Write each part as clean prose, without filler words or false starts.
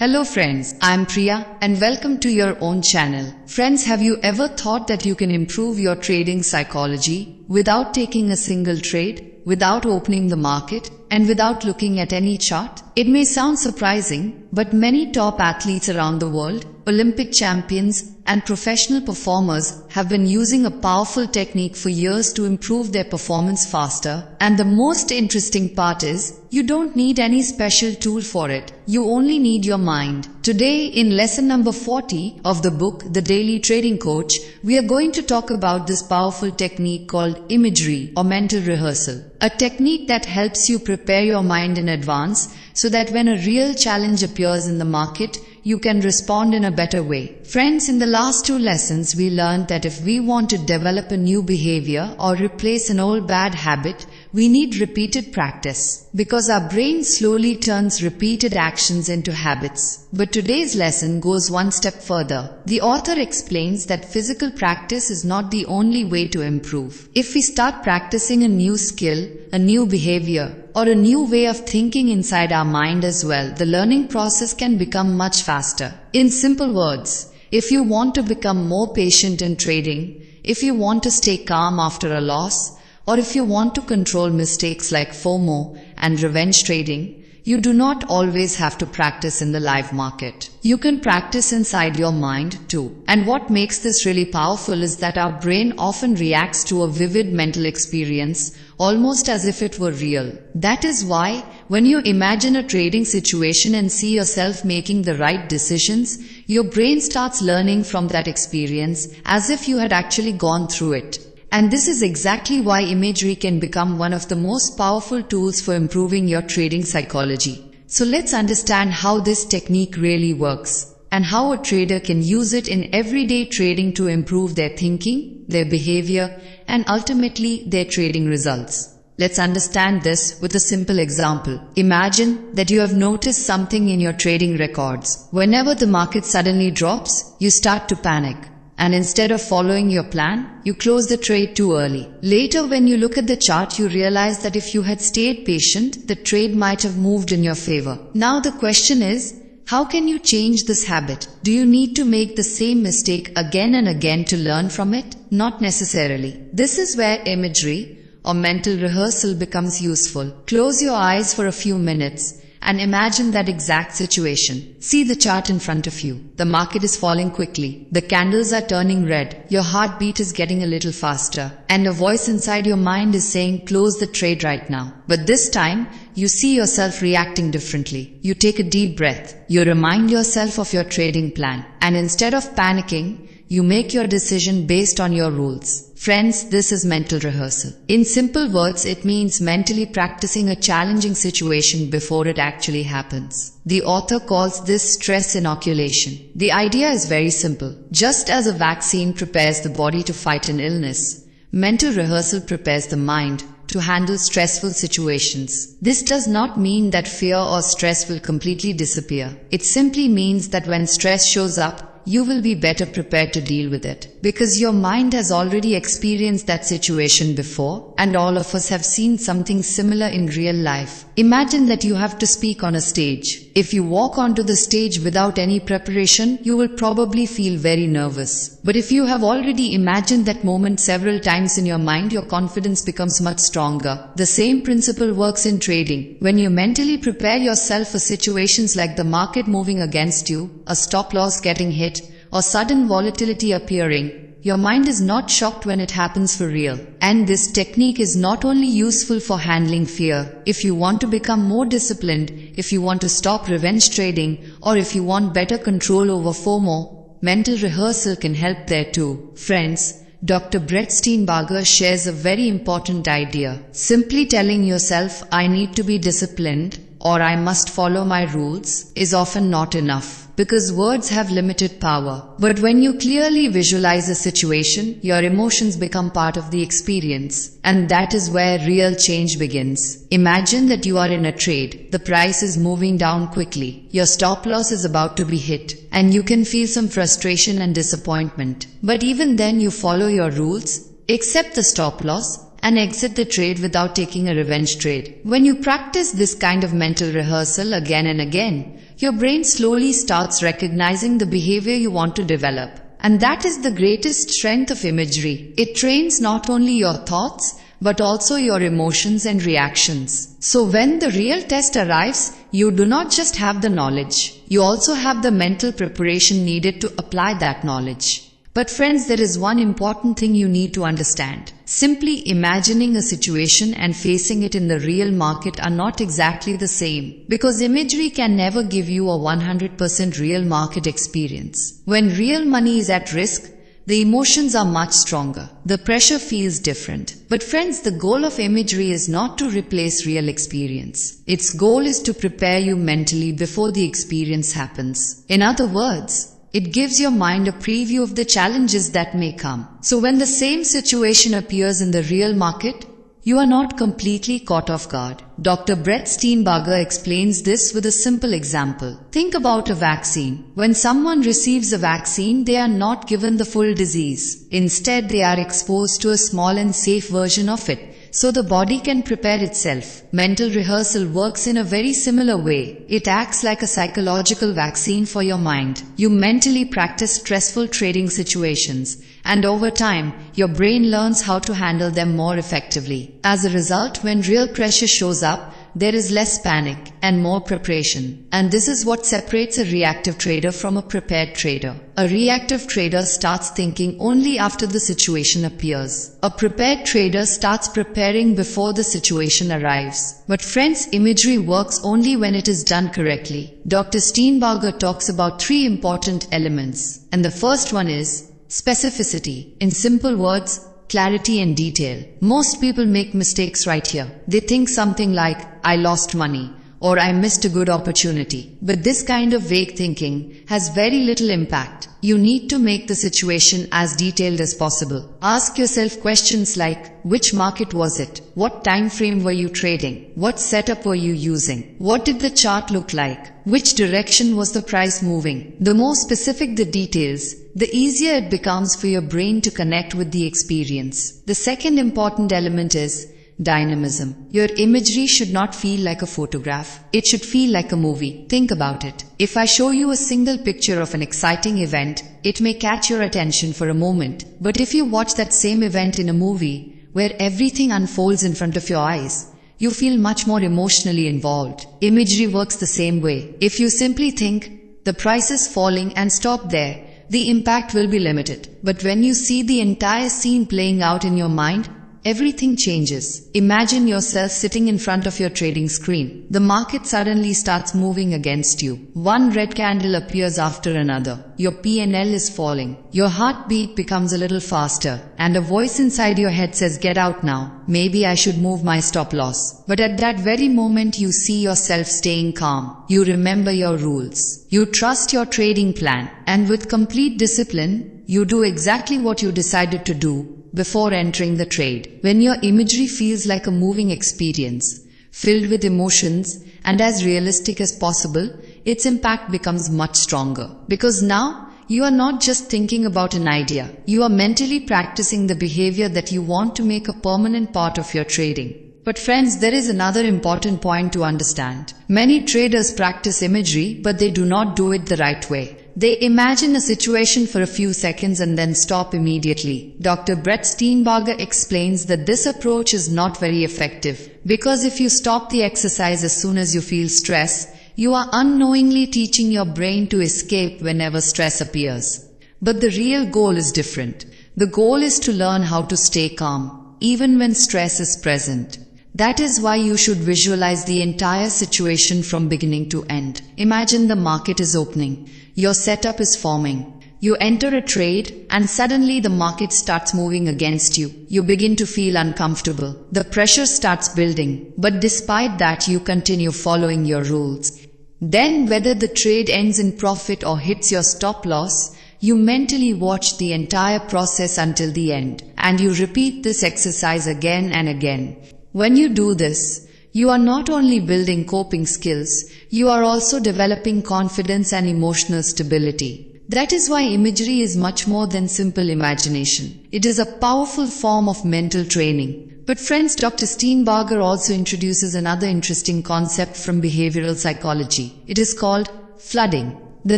Hello friends, I'm Priya and welcome to your own channel. Friends, have you ever thought that you can improve your trading psychology without taking a single trade, without opening the market, and without looking at any chart? It may sound surprising, but many top athletes around the world, Olympic champions, and professional performers have been using a powerful technique for years to improve their performance faster. And the most interesting part is, you don't need any special tool for it. You only need your mind. Today, in lesson number 40 of the book, The Daily Trading Coach, we are going to talk about this powerful technique called imagery or mental rehearsal. A technique that helps you prepare your mind in advance so that when a real challenge appears in the market, you can respond in a better way. Friends, in the last two lessons, we learned that if we want to develop a new behavior or replace an old bad habit, we need repeated practice, because our brain slowly turns repeated actions into habits. But today's lesson goes one step further. The author explains that physical practice is not the only way to improve. If we start practicing a new skill, a new behavior, or a new way of thinking inside our mind as well, the learning process can become much faster. In simple words, if you want to become more patient in trading, if you want to stay calm after a loss, or if you want to control mistakes like FOMO and revenge trading, you do not always have to practice in the live market. You can practice inside your mind too. And what makes this really powerful is that our brain often reacts to a vivid mental experience, almost as if it were real. That is why, when you imagine a trading situation and see yourself making the right decisions, your brain starts learning from that experience as if you had actually gone through it. And this is exactly why imagery can become one of the most powerful tools for improving your trading psychology. So let's understand how this technique really works, and how a trader can use it in everyday trading to improve their thinking, their behavior, and ultimately their trading results. Let's understand this with a simple example. Imagine that you have noticed something in your trading records. Whenever the market suddenly drops, you start to panic. And instead of following your plan, you close the trade too early. Later, when you look at the chart, you realize that if you had stayed patient, the trade might have moved in your favor. Now the question is, how can you change this habit? Do you need to make the same mistake again and again to learn from it? Not necessarily. This is where imagery or mental rehearsal becomes useful. Close your eyes for a few minutes and imagine that exact situation. See the chart in front of you. The market is falling quickly. The candles are turning red. Your heartbeat is getting a little faster. And a voice inside your mind is saying, close the trade right now. But this time, you see yourself reacting differently. You take a deep breath. You remind yourself of your trading plan. And instead of panicking, you make your decision based on your rules. Friends, this is mental rehearsal. In simple words, it means mentally practicing a challenging situation before it actually happens. The author calls this stress inoculation. The idea is very simple. Just as a vaccine prepares the body to fight an illness, mental rehearsal prepares the mind to handle stressful situations. This does not mean that fear or stress will completely disappear. It simply means that when stress shows up, you will be better prepared to deal with it, because your mind has already experienced that situation before, and all of us have seen something similar in real life. Imagine that you have to speak on a stage. If you walk onto the stage without any preparation, you will probably feel very nervous. But if you have already imagined that moment several times in your mind, your confidence becomes much stronger. The same principle works in trading. When you mentally prepare yourself for situations like the market moving against you, a stop loss getting hit, or sudden volatility appearing, your mind is not shocked when it happens for real. And this technique is not only useful for handling fear. If you want to become more disciplined, if you want to stop revenge trading, or if you want better control over FOMO, mental rehearsal can help there too. Friends, Dr. Steenbarger shares a very important idea. Simply telling yourself, I need to be disciplined, or I must follow my rules, is often not enough, because words have limited power. But when you clearly visualize a situation, your emotions become part of the experience, and that is where real change begins. Imagine that you are in a trade. The price is moving down quickly. Your stop loss is about to be hit, and you can feel some frustration and disappointment. But even then, you follow your rules, accept the stop loss, and exit the trade without taking a revenge trade. When you practice this kind of mental rehearsal again and again, your brain slowly starts recognizing the behavior you want to develop. And that is the greatest strength of imagery. It trains not only your thoughts, but also your emotions and reactions. So when the real test arrives, you do not just have the knowledge, you also have the mental preparation needed to apply that knowledge. But friends, there is one important thing you need to understand. Simply imagining a situation and facing it in the real market are not exactly the same, because imagery can never give you a 100% real market experience. When real money is at risk, the emotions are much stronger. The pressure feels different. But friends, the goal of imagery is not to replace real experience. Its goal is to prepare you mentally before the experience happens. In other words, it gives your mind a preview of the challenges that may come. So when the same situation appears in the real market, you are not completely caught off guard. Dr. Steenbarger explains this with a simple example. Think about a vaccine. When someone receives a vaccine, they are not given the full disease. Instead, they are exposed to a small and safe version of it, so the body can prepare itself. Mental rehearsal works in a very similar way. It acts like a psychological vaccine for your mind. You mentally practice stressful trading situations, and over time, your brain learns how to handle them more effectively. As a result, when real pressure shows up, there is less panic and more preparation. And this is what separates a reactive trader from a prepared trader. A reactive trader starts thinking only after the situation appears. A prepared trader starts preparing before the situation arrives. But friends, imagery works only when it is done correctly. Dr. Steenbarger talks about 3 important elements. And the first one is specificity. In simple words, clarity and detail. Most people make mistakes right here. They think something like, I lost money, or I missed a good opportunity. But this kind of vague thinking has very little impact. You need to make the situation as detailed as possible. Ask yourself questions like, which market was it? What time frame were you trading? What setup were you using? What did the chart look like? Which direction was the price moving? The more specific the details, the easier it becomes for your brain to connect with the experience. The second important element is dynamism. Your imagery should not feel like a photograph. It should feel like a movie. Think about it. If I show you a single picture of an exciting event, it may catch your attention for a moment. But if you watch that same event in a movie, where everything unfolds in front of your eyes, you feel much more emotionally involved. Imagery works the same way. If you simply think, the price is falling and stop there, the impact will be limited. But when you see the entire scene playing out in your mind, everything changes. Imagine yourself sitting in front of your trading screen. The market suddenly starts moving against you. One red candle appears after another. Your P&L is falling. Your heartbeat becomes a little faster, and a voice inside your head says, get out now. Maybe I should move my stop loss. But at that very moment, you see yourself staying calm. You remember your rules. You trust your trading plan. And with complete discipline, you do exactly what you decided to do before entering the trade. When your imagery feels like a moving experience, filled with emotions and as realistic as possible, its impact becomes much stronger. Because now, you are not just thinking about an idea, you are mentally practicing the behavior that you want to make a permanent part of your trading. But friends, there is another important point to understand. Many traders practice imagery, but they do not do it the right way. They imagine a situation for a few seconds and then stop immediately. Dr. Steenbarger explains that this approach is not very effective, because if you stop the exercise as soon as you feel stress, you are unknowingly teaching your brain to escape whenever stress appears. But the real goal is different. The goal is to learn how to stay calm, even when stress is present. That is why you should visualize the entire situation from beginning to end. Imagine the market is opening. Your setup is forming. You enter a trade, and suddenly the market starts moving against you. You begin to feel uncomfortable. The pressure starts building. But despite that, you continue following your rules. Then, whether the trade ends in profit or hits your stop loss, you mentally watch the entire process until the end. And you repeat this exercise again and again. When you do this, you are not only building coping skills, you are also developing confidence and emotional stability. That is why imagery is much more than simple imagination. It is a powerful form of mental training. But friends, Dr. Steenbarger also introduces another interesting concept from behavioral psychology. It is called flooding. The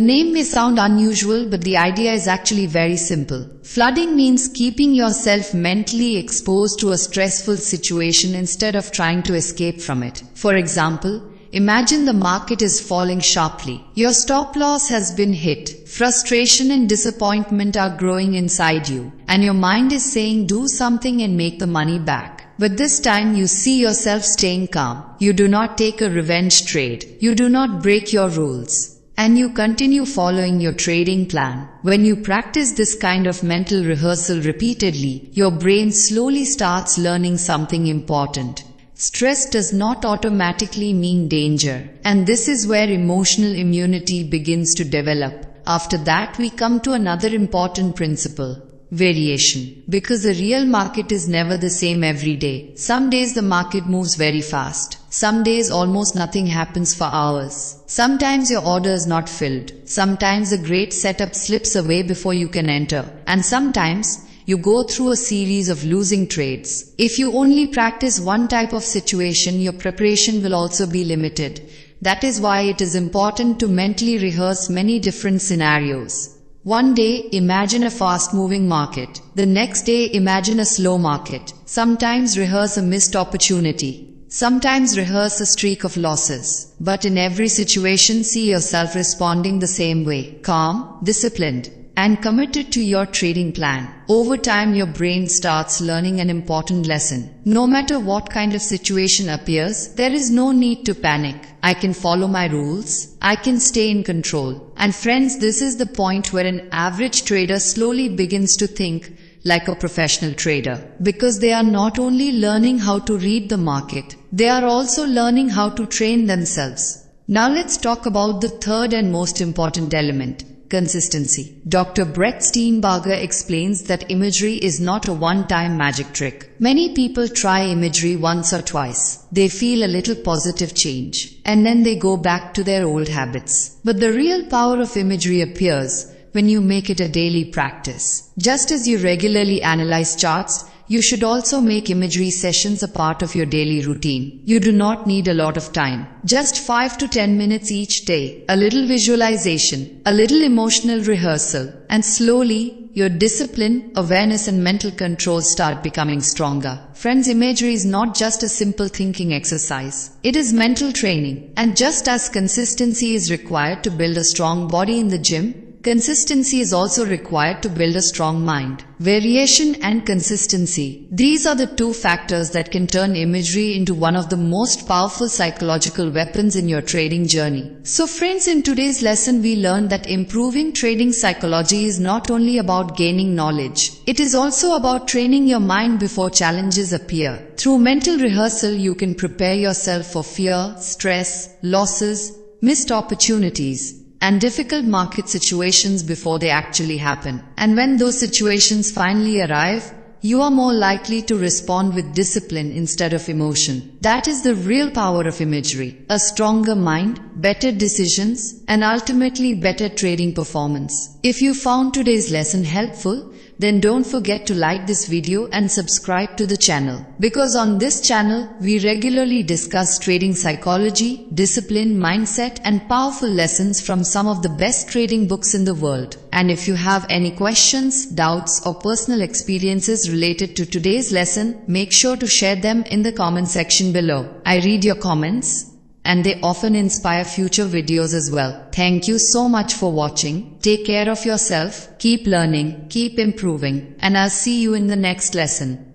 name may sound unusual, but the idea is actually very simple. Flooding means keeping yourself mentally exposed to a stressful situation instead of trying to escape from it. For example, imagine the market is falling sharply. Your stop loss has been hit. Frustration and disappointment are growing inside you, and your mind is saying do something and make the money back. But this time you see yourself staying calm. You do not take a revenge trade. You do not break your rules. And you continue following your trading plan. When you practice this kind of mental rehearsal repeatedly, your brain slowly starts learning something important. Stress does not automatically mean danger, and this is where emotional immunity begins to develop. After that, we come to another important principle: variation. Because the real market is never the same every day. Some days the market moves very fast. Some days almost nothing happens for hours. Sometimes your order is not filled. Sometimes a great setup slips away before you can enter. And sometimes you go through a series of losing trades. If you only practice one type of situation, your preparation will also be limited. That is why it is important to mentally rehearse many different scenarios. One day, imagine a fast-moving market. The next day, imagine a slow market. Sometimes rehearse a missed opportunity. Sometimes rehearse a streak of losses. But in every situation, see yourself responding the same way: calm, disciplined, and committed to your trading plan. Over time, your brain starts learning an important lesson. No matter what kind of situation appears, there is no need to panic. I can follow my rules. I can stay in control. And friends, this is the point where an average trader slowly begins to think like a professional trader. Because they are not only learning how to read the market, they are also learning how to train themselves. Now let's talk about the third and most important element: consistency. Dr. Brett Steenbarger explains that imagery is not a one-time magic trick. Many people try imagery once or twice. They feel a little positive change, and then they go back to their old habits. But the real power of imagery appears when you make it a daily practice. Just as you regularly analyze charts, you should also make imagery sessions a part of your daily routine. You do not need a lot of time. Just 5 to 10 minutes each day. A little visualization, a little emotional rehearsal, and slowly, your discipline, awareness and mental control start becoming stronger. Friends, imagery is not just a simple thinking exercise. It is mental training. And just as consistency is required to build a strong body in the gym, consistency is also required to build a strong mind. Variation and consistency. These are the two factors that can turn imagery into one of the most powerful psychological weapons in your trading journey. So friends, in today's lesson we learned that improving trading psychology is not only about gaining knowledge. It is also about training your mind before challenges appear. Through mental rehearsal, you can prepare yourself for fear, stress, losses, missed opportunities, and difficult market situations before they actually happen. And when those situations finally arrive, you are more likely to respond with discipline instead of emotion. That is the real power of imagery. A stronger mind, better decisions, and ultimately better trading performance. If you found today's lesson helpful, then don't forget to like this video and subscribe to the channel. Because on this channel, we regularly discuss trading psychology, discipline, mindset, and powerful lessons from some of the best trading books in the world. And if you have any questions, doubts, or personal experiences related to today's lesson, make sure to share them in the comment section below. I read your comments, and they often inspire future videos as well. Thank you so much for watching. Take care of yourself, keep learning, keep improving, and I'll see you in the next lesson.